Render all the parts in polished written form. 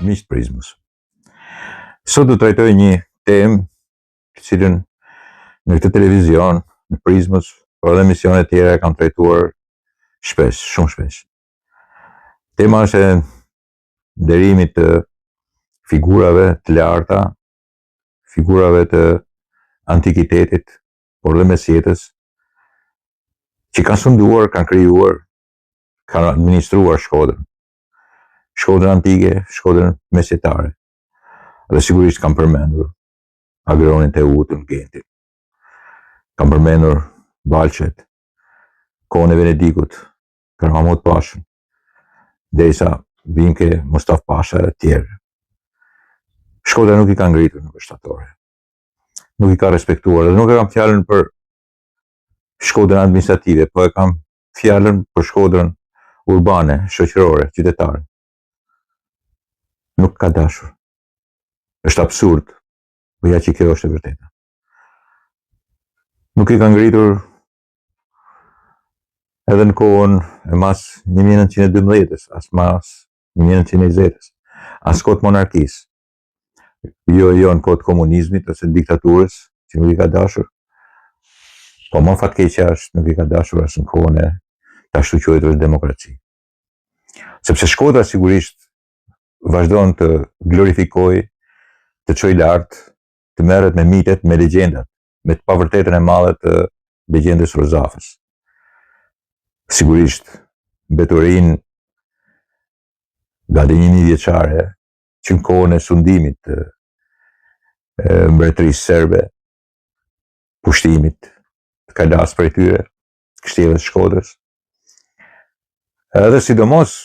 miq të Prizmës. Sot do të trajtoj një temë të cilën në këtë televizion, në Prizmës, por edhe emisione të tjera kam trajtuar shpesh, shumë shpesh. Tema është e nderimit të figurave të larta, figurave të antikitetit, por dhe mesjetës, që kanë sunduar, kanë krijuar, kanë administruar Shkodrën. Shkodrën antike, Shkodrën mesjetare. Dhe sigurisht kam përmendur Agronin, Teutën, Gentin. Kam përmendur Balqet, kohën e Venedikut, Karahamot Pashën, derisa vim ke Mustaf Pasha e tjerë. Shkodra nuk i ka ngritur në përshtatore. Nuk i ka respektuar, dhe nuk e kam fjalën për Shkodrën administrative, po e kam fjalën për Shkodrën urbane, shoqërore, qytetare. Nuk ka dashur. Është absurd, po ja që kjo është e vërteta. Nuk i ka ngritur edhe në kohën e mas 1912-ës, as mas 1920-ës, as kohët monarkisë. Jo në kohët komunizmit ose diktaturës, që nuk i ka dashur. Po më fatkeqja është nuk i ka dashur as në kohën e të ashtu quajtur demokraci. Sepse Shkodra sigurisht vazhdon të glorifikoj, të çoj lart, të merret me mitet, me legjendat, me të pavërtetën e madhe të legjendës Rozafës. Sigurisht, mbeturinë gati 1 vjeçare, që në kohën e sundimit të mbretërisë serbe, pushtimit të kalas prej tyre, kështjellës Shkodrës. Edhe sidomos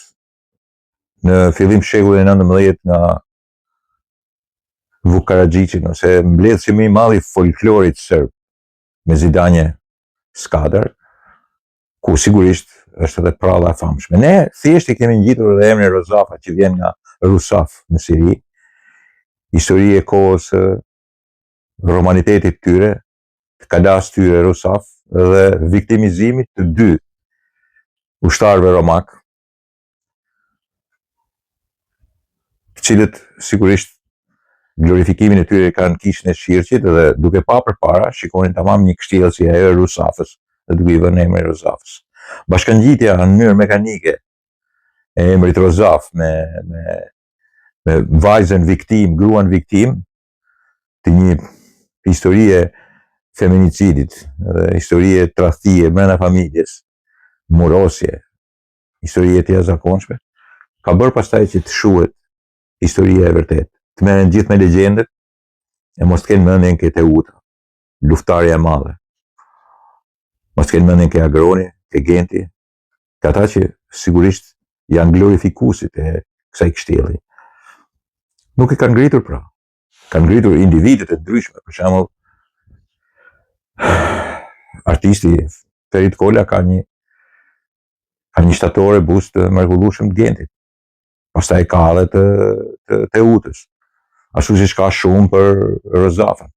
në fillim shekullin e 19 nga Vuk Karadžićin, ose mbledhësi më i madh i folklorit serb, me Zidanje Skadar, ku sigurisht është edhe pralla e famshme. Ne thjesht i kemi ngjitur edhe emrin Rozafa, që vjen nga Rusaf në Siri, histori e kohës romanitetit tyre, të kalas tyre Rusaf, dhe viktimizimit të 2 ushtarëve romak, të cilët sigurisht glorifikimin e tyre kanë kishën e Shirqit, dhe duke pa përpara shikonin tamam një kështjellë si ajo e Rusafës, dhe duke i vënë emrin Rozafës. Bashkangjitja në mënyrë mekanike e emrit Rozaf me vajzën viktim, gruan viktim të një historie feminicidit, dhe historie tradhtie brenda familjes, murosje, historie të jashtëzakonshme, ka bërë pastaj që të shuhet historia e vërtetë. Të merren gjithë me legjendet e mos të kenë mendjen ke Teuta, luftarja e madhe. Mos të kenë mendjen ke Agroni, ke Genti, ke ata që sigurisht janë glorifikuesit e kësaj kështjelli. Nuk i kanë ngritur pra. Kanë ngritur individet e ndryshme, për shembull artisti Ferit Kola ka një shtatore bust të mrekullueshëm të Gentit. Pastaj ka edhe të Teutës. Ashtu siç ka shumë për Rozafën.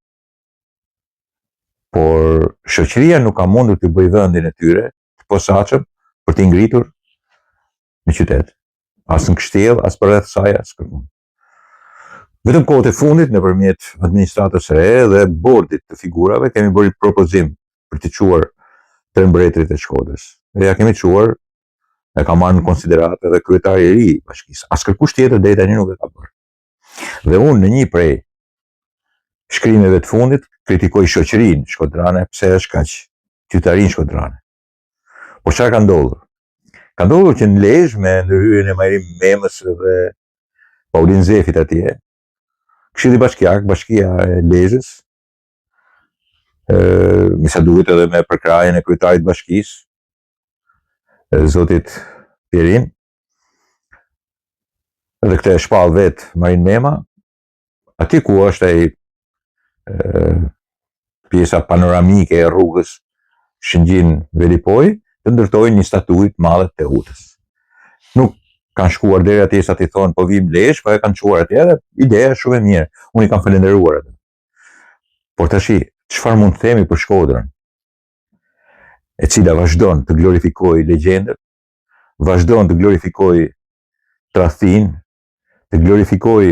Por shoqëria nuk ka mundur të bëjë vendin e tyre të posaçëm për t'i ngritur në qytet. As në kështjellë, as përreth saj, as kërkun. Vetëm kohët e fundit, nëpërmjet administratës së re dhe bordit të figurave, kemi bërë propozim për të quar 3 mbretërit e Shkodrës. Dhe ja kemi quar, e ka marrë në konsiderat edhe kryetari i ri i bashkisë. As kërkush tjetër deri tani nuk e ka bërë. Dhe unë në një prej shkrimeve të fundit kritikoj shoqërinë shkodrane, pse është kaq qytetarin shkodrane. Por çfarë ka ndodhur? Ka ndodhur që në Lezhë, me ndërhyrjen e Majrim Memës dhe Paulin Zefit atje, Këshilli Bashkiak, Bashkia e Lezhës, me sa duhet edhe me përkrajen e kryetarit të bashkisë, zotit Pierin, dhe këtë e shpall vetë Marin Mema, aty ku është ai pjesa panoramike e rrugës Shëngjin-Velipoj, të ndërtojnë një statuj të madhe të Teutës. Nuk kanë shkuar deri atje sa ti thonë po vim Lezhë, po e kanë çuar atje dhe ideja është shumë e mirë. Unë i kam falenderuar atë. Por tashi, çfarë mund të themi për Shkodrën, e cila vazhdon të glorifikojë legjendet, vazhdon të glorifikojë tradhtinë, të glorifikoj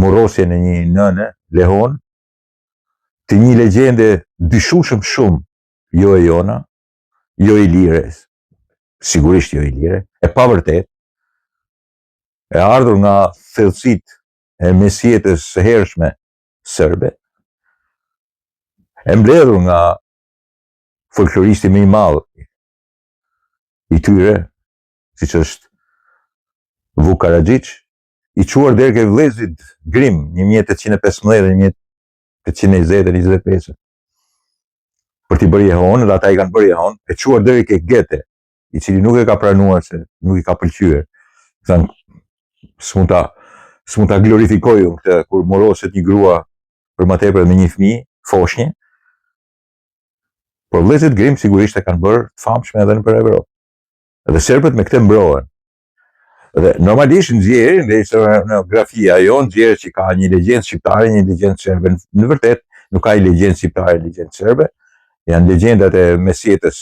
morosjen e një nëne, Lehon, të një legjende dyshueshëm shumë, jo e jona, jo i lire, sigurisht jo i lire, e pa vërtet, e ardhur nga thellësitë e mesjetës së hershme serbe, e mbledhur nga folkloristi më i madh i tyre, siç është Vuk Karadžić, i quar deri ke vëllezrit Grimm 1815-1820-25, për t'i bërë jehon, dhe ata i kanë bërë jehon, e quar deri ke Goethe, i cili nuk e ka pranuar se nuk i ka pëlqyer. Thënë, s'mund ta glorifikoj unë këtë kur moroset një grua për më tepër me një fëmijë, foshnjë, por vëllezrit Grimm sigurisht e kanë bërë të famshme edhe nëpër Evropë. Dhe serbët me këtë mbrohen. Dhe normalisht nxjerrin dhe historiografia jon nxjerrë që ka një legjendë shqiptare, një legjendë serbe. Në vërtet nuk ka një legjendë shqiptare, legjendë serbe. Janë legjendat e mesjetës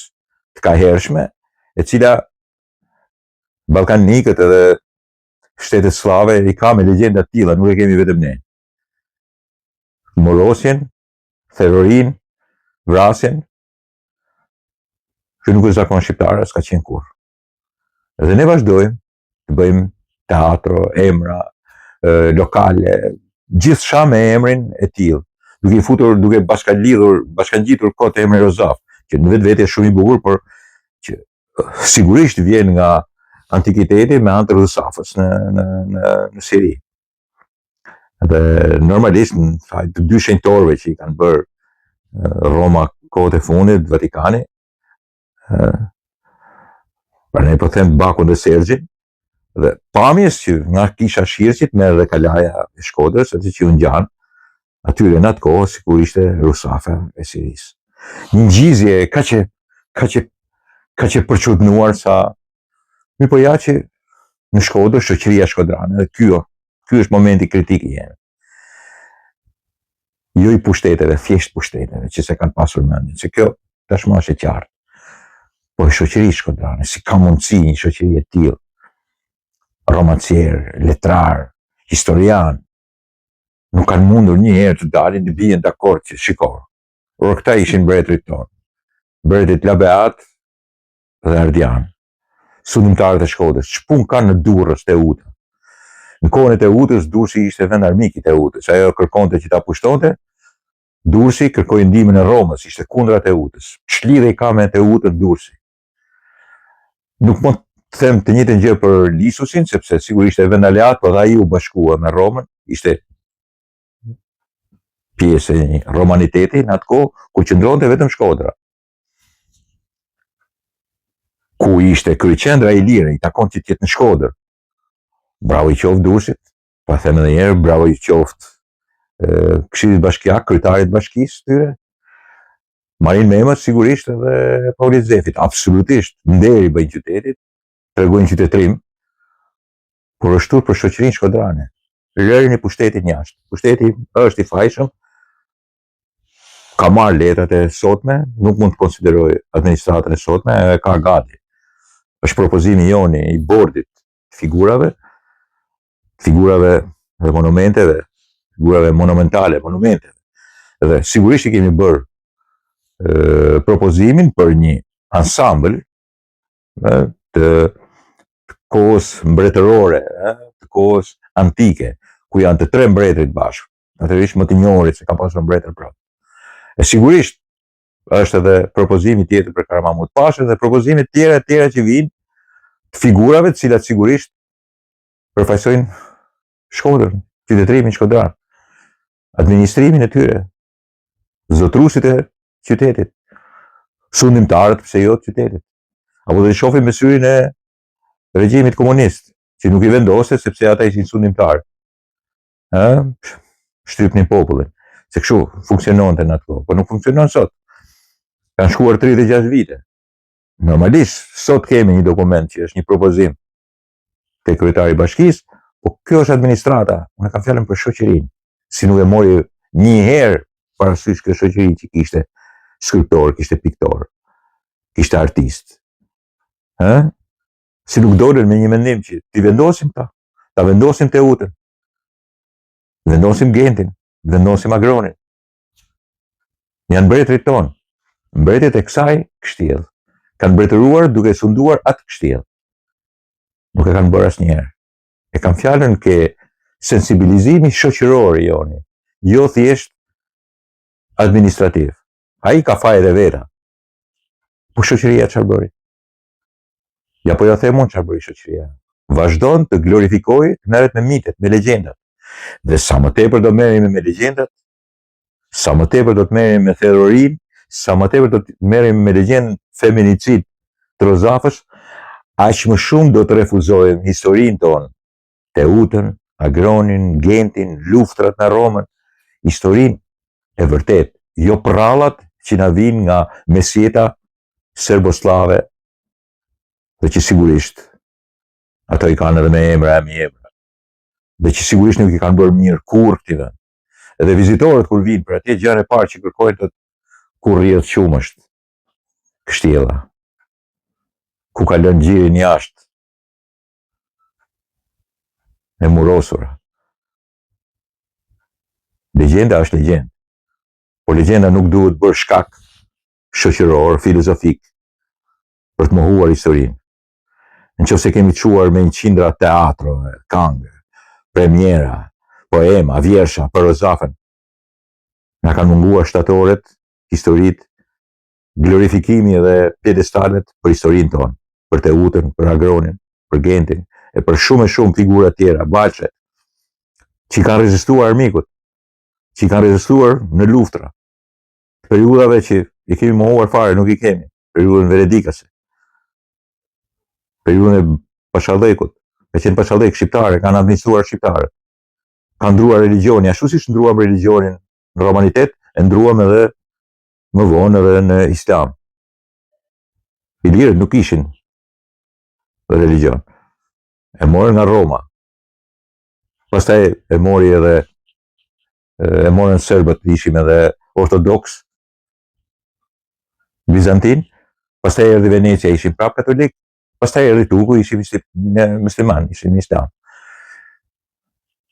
të kahershme, e cila ballkanikët edhe shtetet slave i ka me legjenda të tilla, nuk e kemi vetëm ne. Morosjen, terrorin, vrasjen, që nuk është zakon shqiptare, s'ka qenë kurrë. Dhe ne vazhdojmë të bëjmë teatro, emra, lokale, gjithçka me emrin e tillë, duke i futur, duke bashkangjitur kot emrin Rozaf, që në vetvete është shumë i bukur, por që sigurisht vjen nga antikiteti me anë të Rosafës në Siri. Dhe normalisht të dy shenjtorëve që i kanë bërë Roma kohët e fundit, Vatikani, pra ne po them Bakun dhe Sergjin, dhe pamjes që nga kisha Shirqit merr dhe kalaja e Shkodrës, aty që u ngjan, atyre në atë kohë sikur ishte Rusafa e Sirisë. Një ngjizje ka që përçudnuar sa mi po ja që në Shkodër shoqëria shkodrane, dhe ky është momenti kritik i jemi. Jo i pushteteve, thjesht pushteteve, që se kanë pasur mendjen, se kjo tashmë është e qartë. Po e shoqëri shkodrane, si ka mundësi një shoqëri e tillë, romancier, letrar, historian, nuk kanë mundur një herë të dalin të bien dakord që shiko. Por këta ishin mbretërit tonë. Mbretërit Labeat dhe Ardian. Sundimtarët e Shkodrës, ç'punë kanë në Durrës te Teuta. Në kohën e Teutës, Durrësi ishte vend armik i Teutës. Ajo kërkonte që ta pushtonte, Durrësi kërkoi ndihmën e Romës, ishte kundra Teutës. Ç'lidhje ka me Teutën Durrësi? Nuk mund të them të njëjtën gjë për Lisusin, sepse sigurisht ishte vend aleat, por ai u bashkua me Romën, ishte pjesë e një romaniteti në atë kohë, ku qëndronte vetëm Shkodra. Ku ishte kryeqendra e Ilirë, i takon që të jetë në Shkodër. Bravo i qoftë Durrësit, pa them edhe një herë, bravo i qoftë Këshillit Bashkiak, kryetarit bashkisë tyre, Marin Memës sigurisht edhe Paulit Zefit, absolutisht, nderi bëjnë qytetit, tregojnë qytetrim, por është tur për shoqërinë shkodrane. Lërin e pushtetit jashtë. Pushteti është i fajshëm, ka marrë letrat e sotme, nuk mund të konsideroj administratën e sotme, e ka gati. Është propozimi joni i bordit figurave dhe monumenteve, figurave monumentale, monumenteve. Dhe sigurisht i kemi bërë propozimin për një ansambël të kohës mbretërore, të kohës antike, ku janë të tre mbretërit bashkë, natërisht më të njohurit se ka pasur mbretër prapë. E sigurisht është edhe propozimi tjetër për Karamahmut Pashën dhe propozime tjera që vijnë të figurave të cilat sigurisht përfaqësojnë Shkodrën, qytetrimin shkodran, administrimin e tyre, zotruesit e qytetit, sundimtarët, pse jo të qytetit, apo do të shohim me syrin e regjimit komunist, që nuk i vendose sepse ata ishin sundimtarë. Shtypnin popullin. Se kështu funksiononte në atë kohë, por nuk funksionon sot. Kanë shkuar 36 vite. Normalisht, sot kemi një dokument që është një propozim te kryetari i bashkisë, po kjo është administrata, unë kam fjalën për shoqërinë. Si nuk e mori një herë parasysh kjo shoqëri që kishte skulptor, kishte piktor, kishte artist. Si nuk dolën me një mendim që ti vendosim ta vendosim Teutën, vendosim Gentin, vendosim Agronin. Janë mbretërit tonë, mbretërit e kësaj kështjellë. Kanë mbretëruar duke sunduar atë kështjellë. Nuk e kanë bërë asnjëherë. E kanë fjalën ke sensibilizimi shoqëror i joni, jo thjesht administrativ. Ai ka fajet e veta. Po shoqëria çfarë bëri? Ja po ja them unë çfarë bëri shoqëria. Vazhdon të glorifikojë, të merret me mitet, me legjendat. Dhe sa më tepër do merremi me legjendat, sa më tepër do të merremi me terrorin, sa më tepër do të merremi me legjendën feminicid të Rozafës, aq më shumë do të refuzojmë historinë tonë, Teutën, Agronin, Gentin, luftrat në Romën, historinë e vërtet, jo prallat që na vinë nga mesjeta serboslave, dhe që sigurisht ato i kanë edhe me emra e mjebra, dhe që sigurisht nuk i kanë bërë mirë kur këti vend. Edhe vizitorët kur vinë për atje, gjën e parë që kërkojnë të ku rrjedh qumësht kështjella, ku ka lënë gjirin jashtë e murosura. Legjenda është legjendë, po legjenda nuk duhet bërë shkak shoqëror, filozofik për të mohuar historinë. Nëse kemi çuar me një qindra teatro, këngë, premiera, poema, vjersha për Rozafën, na kanë munguar shtatoret, historitë, glorifikimi dhe pjedestalet për historinë tonë, për Teutën, për Agronin, për Gentin, e për shumë figura tjera, Balçet, që kanë rezistuar armikut, që kanë rezistuar në luftra. Periudhave që i kemi mohuar fare, nuk i kemi. Periudhën veredikase. Periudhën e Pashallekut. Ka qenë Pashallek shqiptare, kanë administruar shqiptarët. Kanë ndruar religioni, ashtu siç ndruam religionin në romanitet, e ndruam edhe më vonë edhe në islam. Ilirët nuk ishin religion. E morën nga Roma. Pastaj e morën serbët, ishim edhe ortodoks, bizantin, pastaj erdhi Venecia, ishim prap katolik, pastaj erdhi Turku, ishim musliman, ishim islam.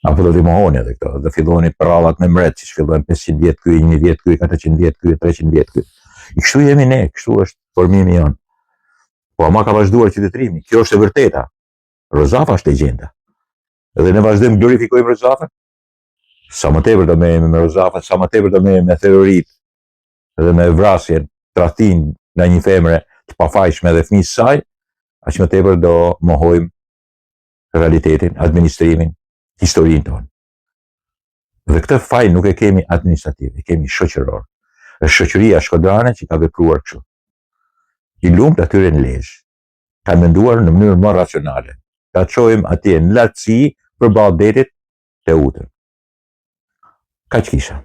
Apo do t'i mohoni edhe këto, dhe filloni prallat me mbret, që fillojnë 500 vjet ky, 1000 vjet ky, 400 vjet ky, 300 vjet ky. I kështu jemi ne, kështu është formimi jon. Po ama ka vazhduar qytetërimi, kjo është e vërteta. Rozafa është legjenda. Edhe ne vazhdojmë glorifikojmë Rozafën. Sa më tepër do merremi me Rozafën, sa më tepër do merremi me terrorit dhe me vrasjen, tradhtin nga një femre të pafajshme dhe fëmijës saj, aq më tepër do mohojmë realitetin, administrimin, historinë tonë. Dhe këtë faj nuk e kemi administrativ, e kemi shoqëror. Është shoqëria shkodrane që ka vepruar kështu. I lumt atyre në Lezhë kanë menduar në mënyrë më racionale. Ta çojmë atje në lartësi përballë detit Teutën. Kaq kisha.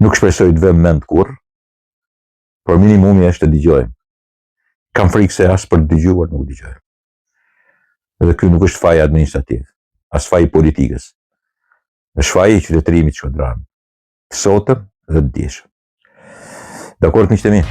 Nuk shpresoj të vëmë mend kurrë, por minimumi është të dëgjojmë. Kam frikë se as për të dëgjuar nuk dëgjojmë. Edhe ky nuk është faji administrativ, as faji politikës. Është faji i qytetërimit shkodran, të sotëm dhe të dieshëm. Dakord, miqtë mi?